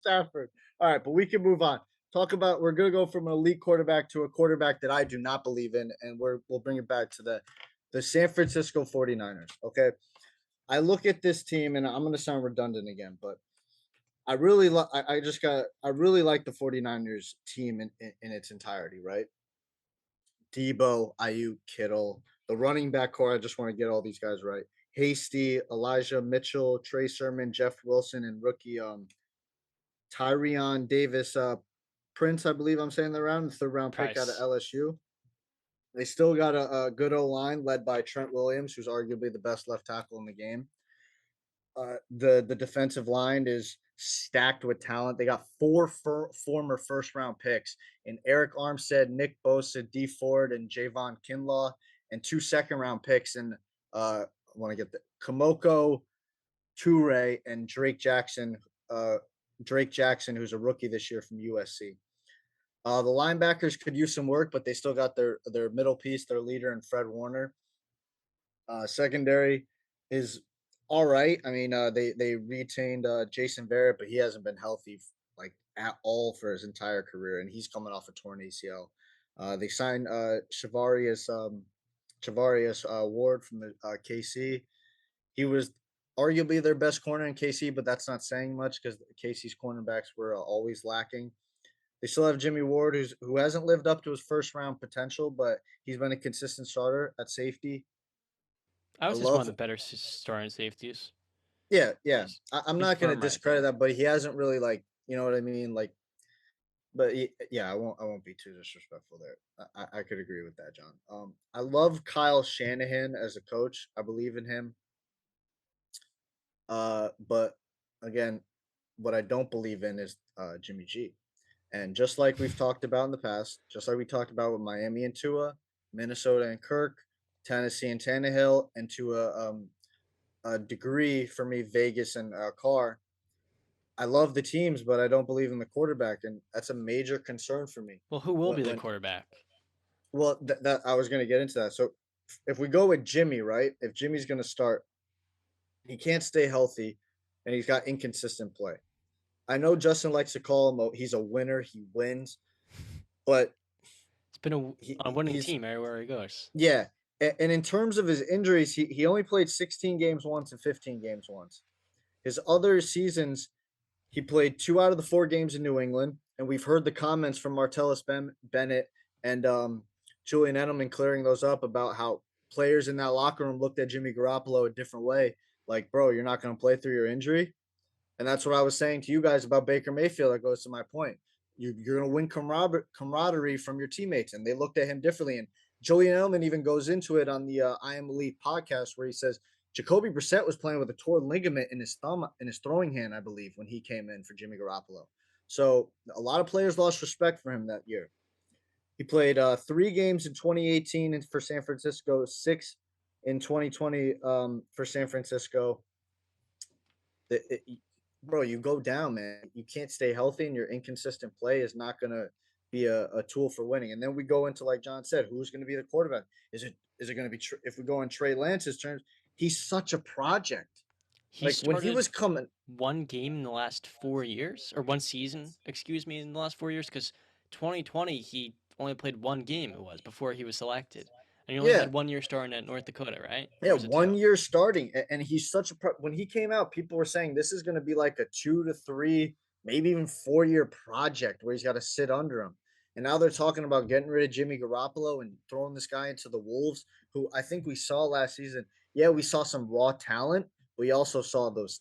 Stafford. All right, but we can move on. We're gonna go from an elite quarterback to a quarterback that I do not believe in, and we'll bring it back to the San Francisco 49ers. Okay. I look at this team and I'm gonna sound redundant again, but I really like the 49ers team in its entirety, right? Debo, Ayuk, Kittle, the running back core. I just want to get all these guys right. Hasty, Elijah Mitchell, Trey Sermon, Jeff Wilson, and rookie Tyrion Davis Prince, I believe I'm saying that round, the third round pick out of Price. LSU. They still got a good O line led by Trent Williams, who's arguably the best left tackle in the game. The defensive line is stacked with talent. They got former first round picks in Eric Armstead, Nick Bosa, D Ford, and Javon Kinlaw, and 2 second round picks in I want to get the Kamoko Toure and Drake Jackson. Drake Jackson, who's a rookie this year from USC. The linebackers could use some work, but they still got their middle piece, their leader, and Fred Warner. Secondary is all right. I mean, they retained Jason Barrett, but he hasn't been healthy like at all for his entire career, and he's coming off a torn ACL. They signed Chavarius Ward from the KC. He was arguably their best corner in KC, but that's not saying much because KC's cornerbacks were always lacking. They still have Jimmy Ward, who hasn't lived up to his first round potential, but he's been a consistent starter at safety. I I was just one of love the better starting safeties. Yeah, yeah. He's I'm he's not gonna for my discredit opinion. that, but he hasn't really like you know what I mean. Like, but yeah, I won't be too disrespectful there. I could agree with that, John. I love Kyle Shanahan as a coach. I believe in him. But again, what I don't believe in is Jimmy G. And just like we've talked about in the past, just like we talked about with Miami and Tua, Minnesota and Kirk, Tennessee and Tannehill, and to a degree for me, Vegas and Carr. I love the teams, but I don't believe in the quarterback, and that's a major concern for me. Well, who will When, be the when quarterback? well, that I was going to get into that. So, if we go with Jimmy, right? If Jimmy's going to start, he can't stay healthy, and he's got inconsistent play. I know Justin likes to call him. He's a winner. He wins, but It's been a winning he's team everywhere he goes. yeah. And in terms of his injuries, he only played 16 games once and 15 games once. His other seasons, he played 2 out of the 4 games in New England, and we've heard the comments from Martellus Bennett and Julian Edelman clearing those up about how players in that locker room looked at Jimmy Garoppolo a different way. Like, bro, you're not going to play through your injury. And that's what I was saying to you guys about Baker Mayfield. That goes to my point. You're going to win camaraderie from your teammates, and they looked at him differently. And Julian Edelman even goes into it on the I Am Elite podcast where he says Jacoby Brissett was playing with a torn ligament in his thumb in his throwing hand, I believe, when he came in for Jimmy Garoppolo. So a lot of players lost respect for him that year. He played 3 games in 2018 for San Francisco, 6 in 2020 for San Francisco. Bro, you go down, man. You can't stay healthy, and your inconsistent play is not going to be a tool for winning. And then we go into, like John said, who's going to be the quarterback? Is it going to be if we go on Trey Lance's terms? He's such a project. He Like when he started was coming, one game in the last 4 years, or one season, excuse me, in the last 4 years, because 2020 he only played one game. It was before he was selected, and he only yeah, had 1 year starting at North Dakota, right? yeah, Or was it two? 1 year starting, and he's such a when he came out, people were saying this is going to be like a 2 to 3, maybe even 4 year project where he's got to sit under him. And now they're talking about getting rid of Jimmy Garoppolo and throwing this guy into the Wolves, who I think we saw last season. Yeah, we saw some raw talent. We also saw those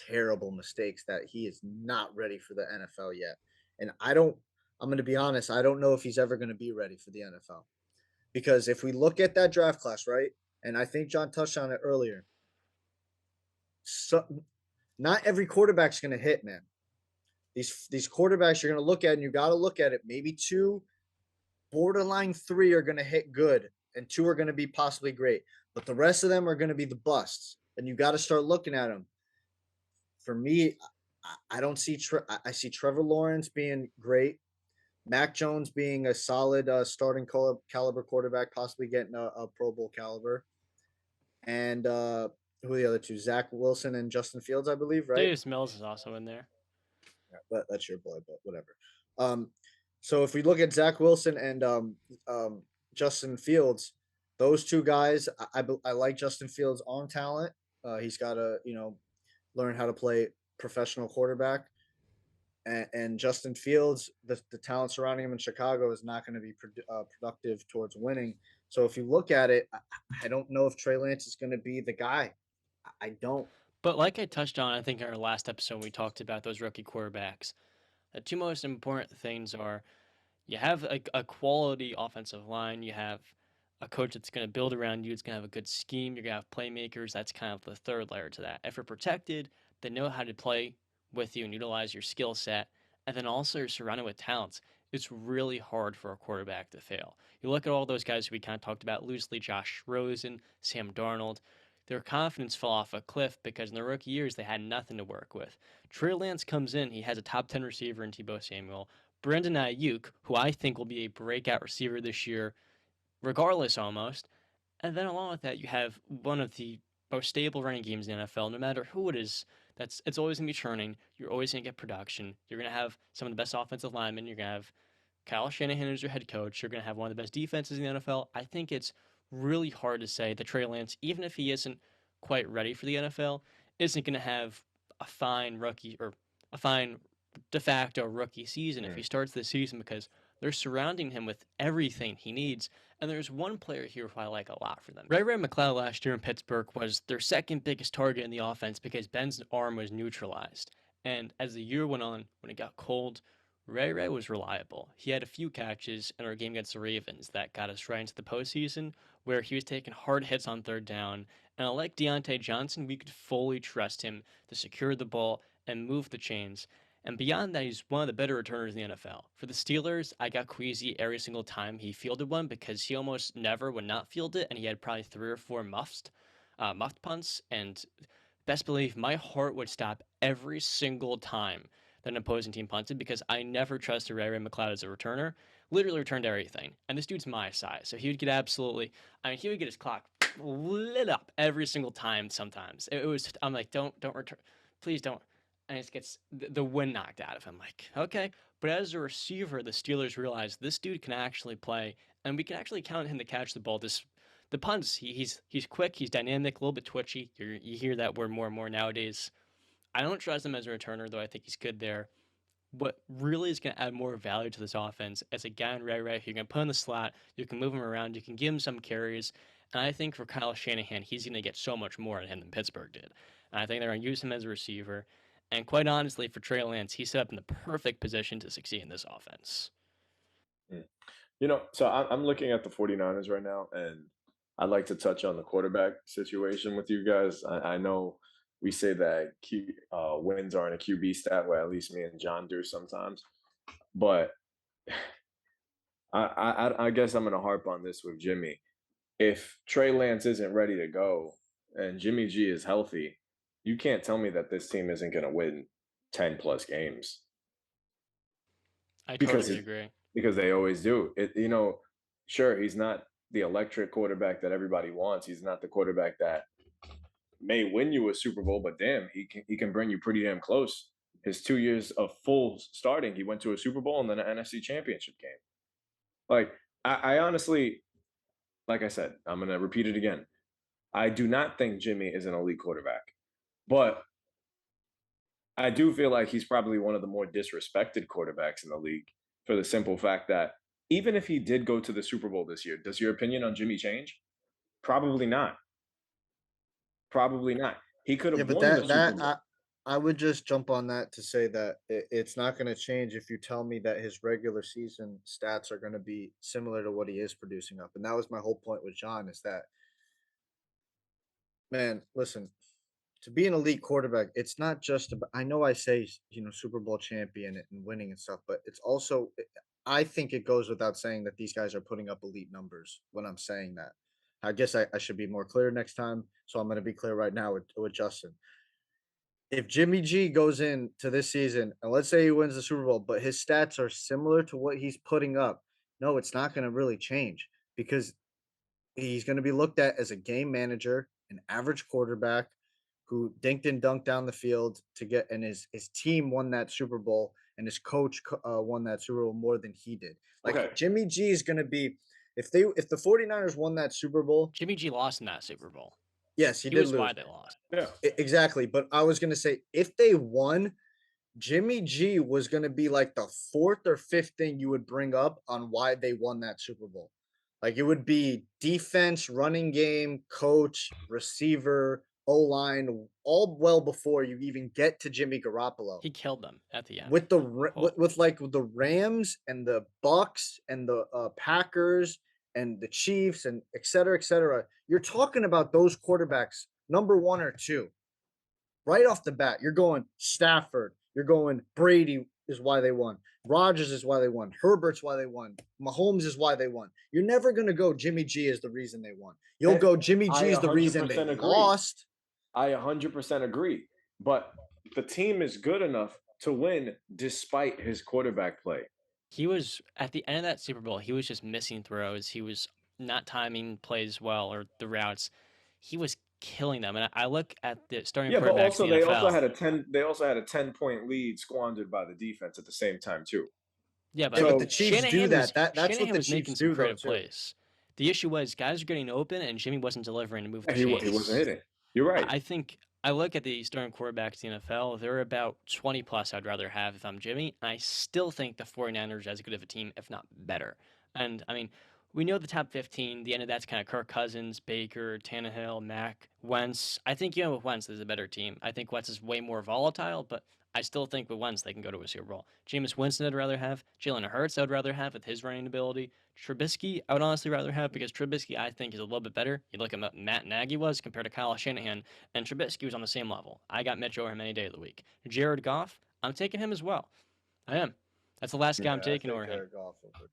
terrible mistakes that he is not ready for the NFL yet. And I don't. I'm going to be honest. I don't know if he's ever going to be ready for the NFL. Because if we look at that draft class, right, and I think John touched on it earlier, so not every quarterback's going to hit, man. These quarterbacks you're going to look at, and you got to look at it. Maybe 2, borderline 3 are going to hit good, and 2 are going to be possibly great, but the rest of them are going to be the busts, and you got to start looking at them. For me, I don't see. I see Trevor Lawrence being great. Mac Jones being a solid starting caliber quarterback, possibly getting a Pro Bowl caliber. And who are the other two? Zach Wilson and Justin Fields, I believe, right? Davis Mills is also in there. That's your boy, but whatever. Um, so if we look at Zach Wilson and Justin Fields, those two guys, I like Justin Fields' arm talent. He's got to learn how to play professional quarterback, and Justin Fields, the talent surrounding him in Chicago is not going to be productive towards winning. So if you look at it, I don't know if Trey Lance is going to be the guy. I don't. But like I touched on, I think in our last episode, we talked about those rookie quarterbacks. The two most important things are you have a quality offensive line, you have a coach that's going to build around you, it's going to have a good scheme, you're going to have playmakers. That's kind of the third layer to that. If you're protected, they know how to play with you and utilize your skill set, and then also you're surrounded with talents. It's really hard for a quarterback to fail. You look at all those guys we kind of talked about loosely: Josh Rosen, Sam Darnold. Their confidence fell off a cliff because in their rookie years they had nothing to work with. Trey Lance comes in, he has a top 10 receiver in Tebow Samuel. Brandon Ayuk, who I think will be a breakout receiver this year, regardless almost. And then along with that, you have one of the most stable running games in the NFL. No matter who it is, it's always gonna be churning. You're always gonna get production. You're gonna have some of the best offensive linemen. You're gonna have Kyle Shanahan as your head coach. You're gonna have one of the best defenses in the NFL. I think it's really hard to say that Trey Lance, even if he isn't quite ready for the NFL, isn't gonna have a fine rookie or a fine de facto rookie season if he Mm. starts this season because they're surrounding him with everything he needs. And there's one player here who I like a lot for them. Ray McLeod last year in Pittsburgh was their second biggest target in the offense because Ben's arm was neutralized. And as the year went on, when it got cold, Ray was reliable. He had a few catches in our game against the Ravens that got us right into the postseason, where he was taking hard hits on third down. And like Deontay Johnson, we could fully trust him to secure the ball and move the chains. And beyond that, he's one of the better returners in the NFL. For the Steelers, I got queasy every single time he fielded one because he almost never would not field it, and he had probably 3 or 4 muffed punts. And best believe my heart would stop every single time that an opposing team punted because I never trusted Ray McLeod as a returner. Literally returned everything, and this dude's my size, so he would get absolutely. I mean, he would get his clock lit up every single time. Sometimes it was. I'm like, don't return, please don't, and it gets the wind knocked out of him. Like, okay. But as a receiver, the Steelers realized this dude can actually play, and we can actually count on him to catch the ball. The punts, he's quick, he's dynamic, a little bit twitchy. You hear that word more and more nowadays. I don't trust him as a returner, though I think he's good there. What really is going to add more value to this offense as a guy in Ray, you can put in the slot, you can move him around, you can give him some carries. And I think for Kyle Shanahan, he's going to get so much more out of him than Pittsburgh did. And I think they're going to use him as a receiver. And quite honestly, for Trey Lance, he's set up in the perfect position to succeed in this offense. Mm. So I'm looking at the 49ers right now, and I'd like to touch on the quarterback situation with you guys. I know we say that wins aren't a QB stat, well, at least me and John do sometimes. But I guess I'm going to harp on this with Jimmy. If Trey Lance isn't ready to go and Jimmy G is healthy, you can't tell me that this team isn't going to win 10 plus games I because totally it, agree. because they always do. Sure, he's not the electric quarterback that everybody wants. He's not the quarterback that may win you a Super Bowl, but damn, he can bring you pretty damn close. His 2 years of full starting, he went to a Super Bowl and then an NFC Championship game. Like I honestly, like I said, I'm gonna repeat it again. I do not think Jimmy is an elite quarterback, but I do feel like he's probably one of the more disrespected quarterbacks in the league for the simple fact that even if he did go to the Super Bowl this year, does your opinion on Jimmy change? Probably not. Probably not. He could Yeah, have but won the that Super that Bowl. I would just jump on that to say that it's not going to change if you tell me that his regular season stats are going to be similar to what he is producing up. And that was my whole point with John is that, man, listen, to be an elite quarterback, it's not just about, I know I say, Super Bowl champion and winning and stuff, but it's also, I think it goes without saying that these guys are putting up elite numbers when I'm saying that. I guess I should be more clear next time. So I'm going to be clear right now with Justin. If Jimmy G goes into this season and let's say he wins the Super Bowl, but his stats are similar to what he's putting up, no, it's not going to really change because he's going to be looked at as a game manager, an average quarterback who dinked and dunked down the field to get, and his team won that Super Bowl, and his coach won that Super Bowl more than he did. Like Okay. Jimmy G is going to be, if the 49ers won that Super Bowl, Jimmy G lost in that Super Bowl. yes, he He did was lose. why they lost. Yeah. Exactly. But I was going to say, if they won, Jimmy G was going to be like the fourth or fifth thing you would bring up on why they won that Super Bowl. Like it would be defense, running game, coach, receiver, O-line, all well before you even get to Jimmy Garoppolo. He killed them at the end. With the with the Rams and the Bucks and the Packers and the Chiefs and et cetera, et cetera. You're talking about those quarterbacks, number 1 or 2. Right off the bat, you're going Stafford. You're going Brady is why they won. Rodgers is why they won. Herbert's why they won. Mahomes is why they won. You're never going to go Jimmy G is the reason they won. You'll go Jimmy G is the reason they lost. I 100% agree. But the team is good enough to win despite his quarterback play. He was, at the end of that Super Bowl, he was just missing throws. He was not timing plays well or the routes. He was killing them. And I look at the starting Yeah, but quarterbacks also in the they NFL. also had a 10-point lead squandered by the defense at the same time too. Yeah, but, Yeah, So- but the Chiefs do that. That's what Shanahan the was making Chiefs some do, though, creative too. plays. The issue was guys are getting open and Jimmy wasn't delivering to move the He chains. wasn't hitting. You're right. I think I look at the starting quarterbacks in the NFL. They're about 20 plus I'd rather have if I'm Jimmy. I still think the 49ers are as good of a team, if not better. And I mean, we know the top 15. The end of that's kind of Kirk Cousins, Baker, Tannehill, Mack, Wentz. I think with Wentz is a better team. I think Wentz is way more volatile, but I still think with Wentz they can go to a Super Bowl. Jameis Winston I'd rather have. Jalen Hurts I'd rather have with his running ability. Trubisky I would honestly rather have because Trubisky I think is a little bit better. You look at what Matt Nagy was compared to Kyle Shanahan, and Trubisky was on the same level. I got Mitch over him any day of the week. Jared Goff, I'm taking him as well. I am. That's the last guy I'm taking over him. Jared Goff over.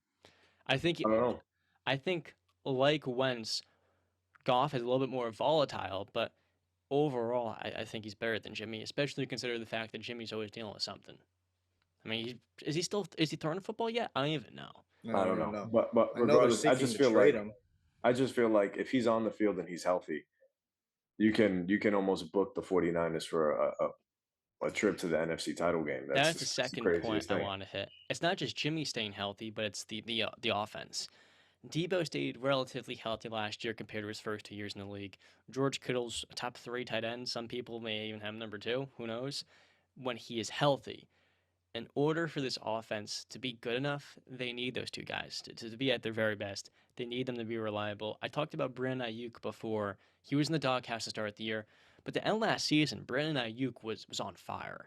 I think I don't know. I think like Wentz, Goff is a little bit more volatile, but overall, I think he's better than Jimmy, especially consider the fact that Jimmy's always dealing with something. I mean, is he throwing a football yet? I don't even know. I don't know. But I know they're regardless, I seeking just to feel trade like him. if he's on the field and he's healthy, you can almost book the 49ers for a trip to the NFC title game. That's the just second craziest point I thing. want to hit. It's not just Jimmy staying healthy, but it's the offense. Debo stayed relatively healthy last year compared to his first 2 years in the league. George Kittle's a top 3 tight end. Some people may even have him number 2. Who knows? When he is healthy, in order for this offense to be good enough, they need those 2 guys to be at their very best. They need them to be reliable. I talked about Brandon Ayuk before. He was in the doghouse to start the year. But the end of last season, Brandon Ayuk was on fire.